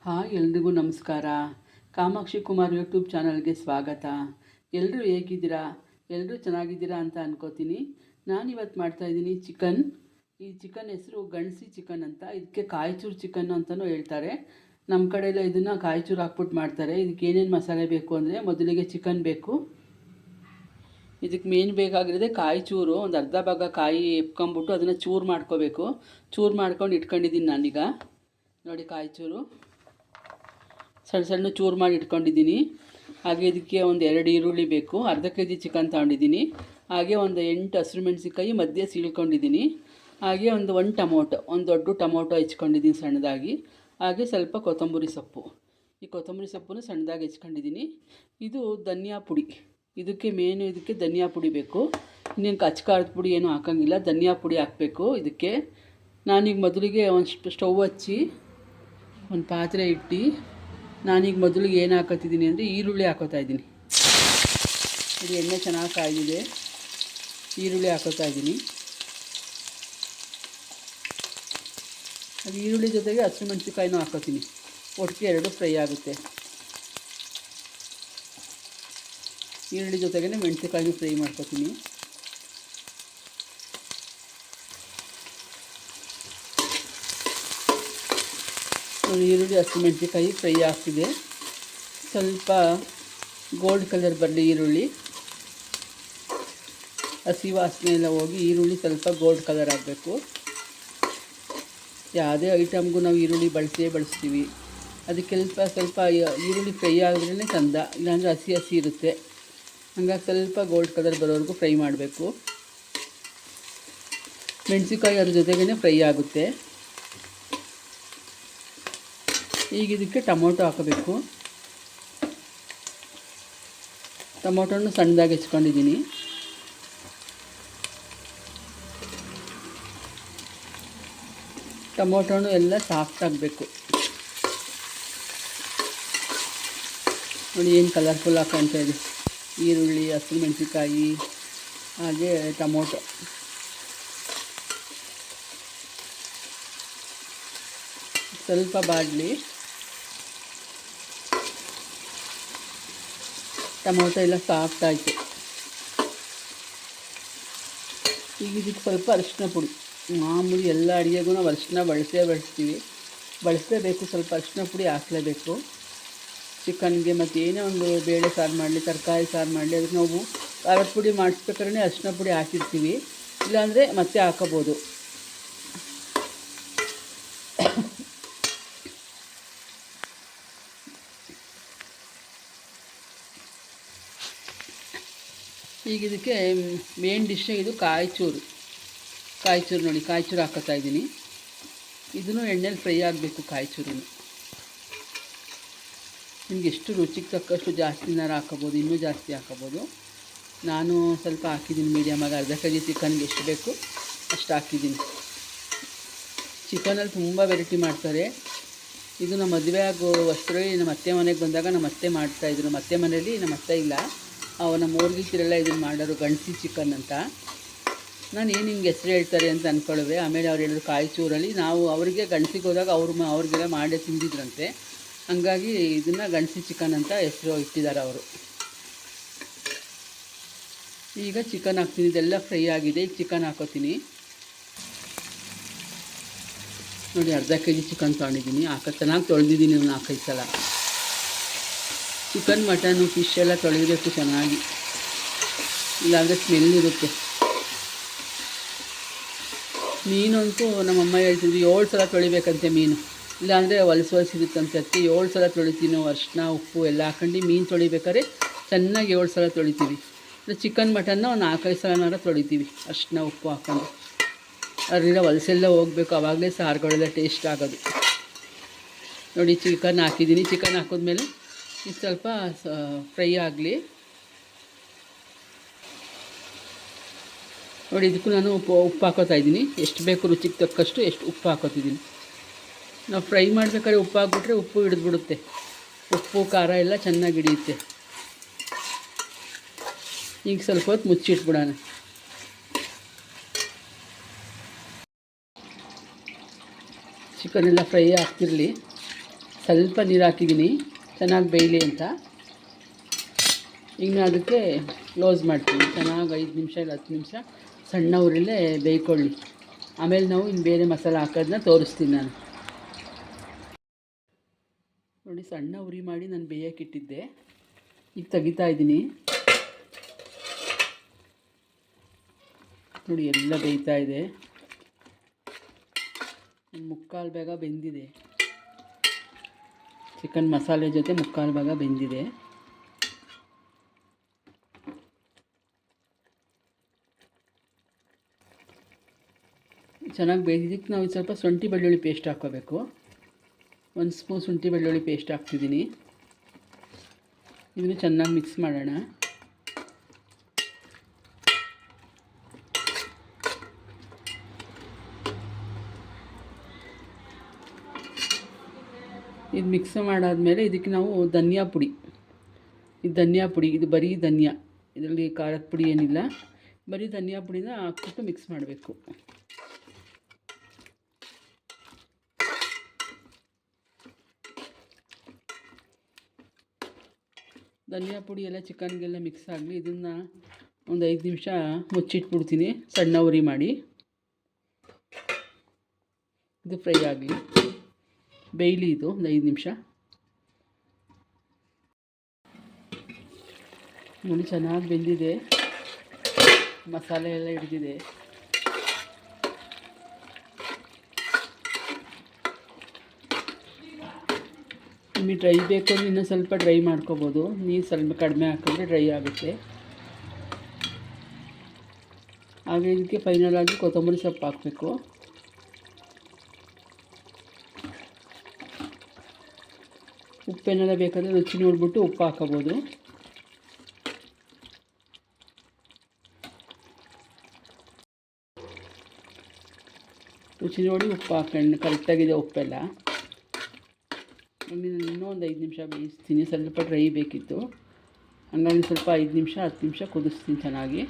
Hi ಎಲ್ರಿಗೂ ನಮಸ್ಕಾರ. Kamakshi Kumar YouTube ಚಾನಲ್ಗೆ ಸ್ವಾಗತ. ಎಲ್ಲರೂ ಹೇಗಿದ್ದೀರಾ? ಎಲ್ಲರೂ ಚೆನ್ನಾಗಿದ್ದೀರಾ ಅಂತ ಅನ್ಕೋತೀನಿ. ನಾನಿವತ್ತು ಮಾಡ್ತಾಯಿದ್ದೀನಿ ಚಿಕನ್. ಈ ಚಿಕನ್ ಹೆಸರು ಗಣಸಿ ಚಿಕನ್ ಅಂತ. ಇದಕ್ಕೆ ಕಾಯಿಚೂರು ಚಿಕನ್ ಅಂತಲೂ ಹೇಳ್ತಾರೆ. ನಮ್ಮ ಕಡೆಯೆಲ್ಲ ಇದನ್ನು ಕಾಯಿಚೂರು ಹಾಕ್ಬಿಟ್ಟು ಮಾಡ್ತಾರೆ. ಇದಕ್ಕೆ ಏನೇನು ಮಸಾಲೆ ಬೇಕು ಅಂದರೆ, ಮೊದಲಿಗೆ ಚಿಕನ್ ಬೇಕು. ಇದಕ್ಕೆ ಮೇನ್ ಬೇಕಾಗಿರೋದೆ ಕಾಯಿಚೂರು. ಒಂದು ಅರ್ಧ ಭಾಗ ಕಾಯಿ ಎಪ್ಕೊಂಬಿಟ್ಟು ಅದನ್ನು ಚೂರು ಮಾಡ್ಕೋಬೇಕು. ಚೂರು ಮಾಡ್ಕೊಂಡು ಇಟ್ಕೊಂಡಿದ್ದೀನಿ ನಾನೀಗ. ನೋಡಿ, ಕಾಯಿಚೂರು ಸಣ್ಣ ಸಣ್ಣ ಚೂರು ಮಾಡಿ ಇಟ್ಕೊಂಡಿದ್ದೀನಿ. ಹಾಗೆ ಇದಕ್ಕೆ ಒಂದು 2 ಈರುಳ್ಳಿ ಬೇಕು. ಅರ್ಧ kg ಚಿಕನ್ ತೊಗೊಂಡಿದ್ದೀನಿ. ಹಾಗೆ ಒಂದು 8 ಹಸಿರು ಮೆಣಸಿನ್ಕಾಯಿ ಮಧ್ಯೆ ಸೀಳ್ಕೊಂಡಿದ್ದೀನಿ. ಹಾಗೆ ಒಂದು ಟೊಮೊಟೊ, ಒಂದು ದೊಡ್ಡ ಟೊಮೊಟೊ ಹೆಚ್ಕೊಂಡಿದ್ದೀನಿ ಸಣ್ಣದಾಗಿ. ಹಾಗೆ ಸ್ವಲ್ಪ ಕೊತ್ತಂಬರಿ ಸೊಪ್ಪು. ಈ ಕೊತ್ತಂಬರಿ ಸೊಪ್ಪನ್ನು ಸಣ್ಣದಾಗಿ ಹೆಚ್ಕೊಂಡಿದ್ದೀನಿ. ಇದು ಧನಿಯಾ ಪುಡಿ. ಇದಕ್ಕೆ ಇದಕ್ಕೆ ಧನಿಯಾ ಪುಡಿ ಬೇಕು. ಇನ್ನೇನು ಖಾರದ ಪುಡಿ ಏನೂ ಹಾಕೋಂಗಿಲ್ಲ, ಧನಿಯಾ ಪುಡಿ ಹಾಕಬೇಕು ಇದಕ್ಕೆ. ನಾನೀಗ ಮೊದಲಿಗೆ ಒಂದು ಸ್ಟವ್ ಹಚ್ಚಿ ಒಂದು ಪಾತ್ರೆ ಇಟ್ಟು, ನಾನೀಗ ಮೊದಲಿಗೆ ಏನು ಹಾಕೋತಿದ್ದೀನಿ ಅಂದರೆ ಈರುಳ್ಳಿ ಹಾಕೋತಾ ಇದ್ದೀನಿ. ಇದು ಎಣ್ಣೆ ಚೆನ್ನಾಗಿ ಕಾಯ್ದಿದೆ. ಈರುಳ್ಳಿ ಹಾಕೋತಾ ಇದ್ದೀನಿ. ಅದು ಈರುಳ್ಳಿ ಜೊತೆಗೆ ಹಸಿಮೆಣಸಿನ್ಕಾಯಿನೂ ಹಾಕೋತೀನಿ. ಒಟ್ಟಿಗೆ 2 ಫ್ರೈ ಆಗುತ್ತೆ. ಈರುಳ್ಳಿ ಜೊತೆಗೇ ಮೆಣಸಿನ್ಕಾಯಿನೂ ಫ್ರೈ ಮಾಡ್ಕೋತೀನಿ. ಈರುಳ್ಳಿ ಹಸಿಮೆಣಸಿನ್ಕಾಯಿ ಫ್ರೈ ಆಗ್ತಿದೆ. ಸ್ವಲ್ಪ ಗೋಲ್ಡ್ ಕಲರ್ ಬರಲಿ ಈರುಳ್ಳಿ. ಹಸಿ ವಾಸನೆ ಎಲ್ಲ ಹೋಗಿ ಈರುಳ್ಳಿ ಸ್ವಲ್ಪ ಗೋಲ್ಡ್ ಕಲರ್ ಆಗಬೇಕು. ಯಾವುದೇ ಐಟಮ್ಗೂ ನಾವು ಈರುಳ್ಳಿ ಬಳಸ್ತೀವಿ. ಅದಕ್ಕೆ ಸ್ವಲ್ಪ ಈರುಳ್ಳಿ ಫ್ರೈ ಆಗಿದ್ರೇ ಚಂದ, ಇಲ್ಲಾಂದರೆ ಹಸಿ ಇರುತ್ತೆ. ಹಂಗಾಗಿ ಸ್ವಲ್ಪ ಗೋಲ್ಡ್ ಕಲರ್ ಬರೋವರೆಗೂ ಫ್ರೈ ಮಾಡಬೇಕು. ಮೆಣಸಿನ್ಕಾಯಿ ಅದ್ರ ಜೊತೆಗೇ ಫ್ರೈ ಆಗುತ್ತೆ. ಈಗ ಇದಕ್ಕೆ ಟೊಮೊಟೊ ಹಾಕಬೇಕು. ಟೊಮೊಟೊನು ಸಣ್ಣದಾಗಿ ಹೆಚ್ಕೊಂಡಿದ್ದೀನಿ. ಟೊಮೊಟೊನು ಎಲ್ಲ ಸಾಫ್ಟ್ ಆಗಬೇಕು. ನೋಡಿ ಏನು ಕಲರ್ಫುಲ್ ಆಗಿ ಕಾಣ್ತಾ ಇದೆ. ಈರುಳ್ಳಿ, ಹಸಿರು ಮೆಣಸಿನ್ಕಾಯಿ ಹಾಗೆ ಟೊಮೊಟೊ ಸ್ವಲ್ಪ ಬಾಡಲಿ. ಟೊಮೊಟೊ ಎಲ್ಲ ಸಾಫ್ಟ್ ಆಯಿತು. ಈಗ ಇದಕ್ಕೆ ಸ್ವಲ್ಪ ಅರಿಶಿನ ಪುಡಿ. ಮಾಮೂಲಿ ಎಲ್ಲ ಅಡುಗೆಗೂ ನಾವು ಅರಿಶಿನ ಬಳಸಲೇಬೇಕು. ಸ್ವಲ್ಪ ಅರಿಶಿನ ಪುಡಿ ಹಾಕಲೇಬೇಕು ಚಿಕನ್ಗೆ. ಮತ್ತು ಏನೇ ಒಂದು ಬೇಳೆ ಸಾರು ಮಾಡಲಿ, ತರಕಾರಿ ಸಾರು ಮಾಡಲಿ, ಅದಕ್ಕೆ ನಾವು ಖಾರದ ಪುಡಿ ಮಾಡಿಸ್ಬೇಕಾದ್ರೆ ಅರಿಶಿನ ಪುಡಿ ಹಾಕಿರ್ತೀವಿ. ಇಲ್ಲಾಂದರೆ ಮತ್ತೆ ಹಾಕೋಬೋದು. ಈಗ ಇದಕ್ಕೆ ಮೇನ್ ಡಿಶ್ ಇದು ಕಾಯಿಚೂರು. ನೋಡಿ, ಕಾಯಿಚೂರು ಹಾಕೋತಾ ಇದ್ದೀನಿ. ಇದನ್ನು ಎಣ್ಣೆಲಿ ಫ್ರೈ ಆಗಬೇಕು. ಕಾಯಿಚೂರನ್ನು ನಿಮ್ಗೆ ಎಷ್ಟು ರುಚಿಗೆ ತಕ್ಕಷ್ಟು ಜಾಸ್ತಿನಾರು ಹಾಕೋಬೋದು, ಇನ್ನೂ ಜಾಸ್ತಿ ಹಾಕೋಬೋದು. ನಾನು ಸ್ವಲ್ಪ ಹಾಕಿದ್ದೀನಿ ಮೀಡಿಯಮಾಗಿ. ಅರ್ಧ kg ಚಿಕನ್ಗೆ ಎಷ್ಟು ಬೇಕು ಅಷ್ಟು ಹಾಕಿದ್ದೀನಿ. ಚಿಕನಲ್ಲಿ ತುಂಬ ವೆರೈಟಿ ಮಾಡ್ತಾರೆ. ಇದು ನಮ್ಮ ಮದುವೆ ಆಗೋ ವಸ್ತ್ರಲ್ಲಿ ನಮ್ಮ ಅತ್ತೆ ಮನೆಗೆ ಬಂದಾಗ ನಮ್ಮ ಅತ್ತೆ ಮಾಡ್ತಾಯಿದ್ರು. ನಮ್ಮ ಅತ್ತೆ ಮನೇಲಿ ನಮ್ಮ ಅತ್ತೆ ಇಲ್ಲ, ನಮ್ಮ ಊರ್ಗಿತ್ತಿರೆಲ್ಲ ಇದನ್ನು ಮಾಡೋರು, ಗಣಸಿ ಚಿಕನ್ ಅಂತ. ನಾನು ಏನು ಹಿಂಗೆ ಹೆಸರು ಹೇಳ್ತಾರೆ ಅಂತ ಅಂದ್ಕೊಳ್ಳುವೆ. ಆಮೇಲೆ ಅವ್ರು ಹೇಳಿದ್ರು ಕಾಯಿಚೂರಲ್ಲಿ. ನಾವು ಅವರಿಗೆ ಗಣಸಿಗೆ ಹೋದಾಗ ಅವ್ರಿಗೆಲ್ಲ ಮಾಡೇ ತಿಂದಿದ್ರಂತೆ. ಹಂಗಾಗಿ ಇದನ್ನು ಗಣಸಿ ಚಿಕನ್ ಅಂತ ಹೆಸರು ಇಟ್ಟಿದ್ದಾರೆ ಅವರು. ಈಗ ಚಿಕನ್ ಹಾಕ್ತೀನಿ. ಇದೆಲ್ಲ ಫ್ರೈ ಆಗಿದೆ. ಈಗ ಚಿಕನ್ ಹಾಕೋತೀನಿ. ನೋಡಿ, ಅರ್ಧ kg ಚಿಕನ್ ತೊಗೊಂಡಿದ್ದೀನಿ. ಚೆನ್ನಾಗಿ ತೊಳೆದಿದ್ದೀನಿ. 4-5 ಸಲ. ಚಿಕನ್, ಮಟನು, ಫಿಶ್ ಎಲ್ಲ ತೊಳೆಯಬೇಕು ಚೆನ್ನಾಗಿ, ಇಲ್ಲಾಂದರೆ ಸ್ಮೆಲ್ ಇರುತ್ತೆ. ಮೀನಂತೂ ನಮ್ಮಮ್ಮ ಹೇಳ್ತಿದ್ವಿ 7 ಸಲ ತೊಳಿಬೇಕಂತೆ ಮೀನು, ಇಲ್ಲಾಂದರೆ ಹೊಲಸಿರುತ್ತಂತೆ. ಅದಕ್ಕೆ 7 ಸಲ ತೊಳಿತೀವಿ ನಾವು. ಅರಿಶಿನ, ಉಪ್ಪು ಎಲ್ಲ ಹಾಕೊಂಡು ಮೀನು ತೊಳಿಬೇಕಾದ್ರೆ ಚೆನ್ನಾಗಿ 7 ಸಲ ತೊಳಿತೀವಿ. ಚಿಕನ್, ಮಟನ್ನ ಒಂದು 4-5 ಸಲನಾರ ತೊಳಿತೀವಿ ಅರಿಶಿನ, ಉಪ್ಪು ಹಾಕೊಂಡು. ಅದರಿಂದ ಹೊಲಸೆಲ್ಲ ಹೋಗಬೇಕು. ಆವಾಗಲೇ ಸಾರುಗಳೆಲ್ಲ ಟೇಸ್ಟ್ ಆಗೋದು. ನೋಡಿ, ಚಿಕನ್ ಹಾಕಿದ್ದೀನಿ. ಚಿಕನ್ ಹಾಕಿದ್ಮೇಲೆ ಇದು ಸ್ವಲ್ಪ ಫ್ರೈ ಆಗಲಿ. ನೋಡಿ, ಇದಕ್ಕೂ ನಾನು ಉಪ್ಪು ಹಾಕೋತಾ ಇದ್ದೀನಿ. ಎಷ್ಟು ಬೇಕು ರುಚಿಗೆ ತಕ್ಕಷ್ಟು ಉಪ್ಪು ಹಾಕೋತಿದ್ದೀನಿ. ನಾವು ಫ್ರೈ ಮಾಡಬೇಕಾದ್ರೆ ಉಪ್ಪು ಹಾಕ್ಬಿಟ್ರೆ ಉಪ್ಪು ಹಿಡಿದ್ಬಿಡುತ್ತೆ. ಉಪ್ಪು ಖಾರ ಎಲ್ಲ ಚೆನ್ನಾಗಿ ಹಿಡಿಯುತ್ತೆ. ಈಗ ಸ್ವಲ್ಪ ಹೊತ್ತು ಮುಚ್ಚಿಟ್ಬಿಡೋಣ. ಚಿಕನ್ ಎಲ್ಲ ಫ್ರೈ ಆಗ್ತಿರಲಿ. ಸ್ವಲ್ಪ ನೀರು ಹಾಕಿದ್ದೀನಿ ಚೆನ್ನಾಗಿ ಬೇಯಲಿ ಅಂತ. ಈಗ ಅದಕ್ಕೆ ಕ್ಲೋಸ್ ಮಾಡ್ತೀನಿ. ಚೆನ್ನಾಗಿ 5 ನಿಮಿಷ ಇಲ್ಲ 10 ನಿಮಿಷ ಸಣ್ಣ ಉರಿಲೇ ಬೇಯ್ಕೊಳ್ಳಿ. ಆಮೇಲೆ ನಾವು ಇನ್ನು ಬೇರೆ ಮಸಾಲೆ ಹಾಕೋದನ್ನ ತೋರಿಸ್ತೀನಿ ನಾನು. ನೋಡಿ, ಸಣ್ಣ ಉರಿ ಮಾಡಿ ನಾನು ಬೇಯೋಕ್ಕಿಟ್ಟಿದ್ದೆ. ಈಗ ತೆಗಿತಾ ಇದ್ದೀನಿ. ನೋಡಿ, ಎಲ್ಲ ಬೇಯ್ತಾ ಇದೆ. ಮುಕ್ಕಾಲು ಭಾಗ ಬೆಂದಿದೆ. ಚಿಕನ್ ಮಸಾಲೆ ಜೊತೆ ಮುಕ್ಕಾಲು ಭಾಗ ಬೆಂದಿದೆ. ಚೆನ್ನಾಗಿ ಬೇಯಿಸಿದ್ದಕ್ಕೆ ನಾವು ಸ್ವಲ್ಪ ಶುಂಠಿ ಬೆಳ್ಳುಳ್ಳಿ ಪೇಸ್ಟ್ ಹಾಕ್ಕೋಬೇಕು. 1 ಸ್ಪೂನ್ ಶುಂಠಿ ಬೆಳ್ಳುಳ್ಳಿ ಪೇಸ್ಟ್ ಹಾಕ್ತಿದ್ದೀನಿ. ಇದನ್ನು ಚೆನ್ನಾಗಿ ಮಿಕ್ಸ್ ಮಾಡೋಣ. ಇದು ಮಿಕ್ಸ್ ಮಾಡಾದಮೇಲೆ ಇದಕ್ಕೆ ನಾವು ಧನಿಯಾ ಪುಡಿ, ಇದು ಬರೀ ಧನಿಯಾ, ಇದರಲ್ಲಿ ಖಾರದ ಪುಡಿ ಏನಿಲ್ಲ, ಬರೀ ಧನಿಯಾ ಪುಡಿನ ಹಾಕ್ಬಿಟ್ಟು ಮಿಕ್ಸ್ ಮಾಡಬೇಕು. ಧನಿಯಾ ಪುಡಿ ಎಲ್ಲ ಚಿಕನ್ಗೆಲ್ಲ ಮಿಕ್ಸ್ ಆಗಲಿ. ಇದನ್ನು ಒಂದು 5 ನಿಮಿಷ ಮುಚ್ಚಿಟ್ಬಿಡ್ತೀನಿ ಸಣ್ಣ ಉರಿ ಮಾಡಿ. ಇದು ಫ್ರೈ ಆಗಲಿ, ಬೇಯಲಿ ಇದು ಒಂದು 5 ನಿಮಿಷ. ನೋಡಿ, ಚೆನ್ನಾಗಿ ಬೆಂದಿದೆ, ಮಸಾಲೆ ಎಲ್ಲ ಹಿಡಿದಿದೆ. ನಿಮಗೆ ಡ್ರೈ ಬೇಕು ಅಂದರೆ ಇನ್ನೂ ಸ್ವಲ್ಪ ಡ್ರೈ ಮಾಡ್ಕೋಬೋದು. ನೀರು ಸ್ವಲ್ಪ ಕಡಿಮೆ ಹಾಕಿದ್ರೆ ಡ್ರೈ ಆಗುತ್ತೆ. ಹಾಗೆ ಇದಕ್ಕೆ ಫೈನಲ್ ಆಗಿ ಕೊತ್ತಂಬರಿ ಸೊಪ್ಪು ಹಾಕಬೇಕು. ಉಪ್ಪೇನೆಲ್ಲ ಬೇಕಾದರೆ ರುಚಿ ನೋಡಿಬಿಟ್ಟು ಉಪ್ಪು ಹಾಕೋಬೋದು. ರುಚಿ ನೋಡಿ ಉಪ್ಪು ಹಾಕೊಂಡು ಕರೆಕ್ಟಾಗಿದೆ ಉಪ್ಪೆಲ್ಲ. ಇನ್ನೂ ಒಂದು 5 ನಿಮಿಷ ಬೇಯಿಸ್ತೀನಿ. ಸ್ವಲ್ಪ ಡ್ರೈ ಬೇಕಿತ್ತು, ಹಂಗಾಗಿ ಸ್ವಲ್ಪ 5 ನಿಮಿಷ 10 ನಿಮಿಷ ಕುದಿಸ್ತೀನಿ ಚೆನ್ನಾಗಿ.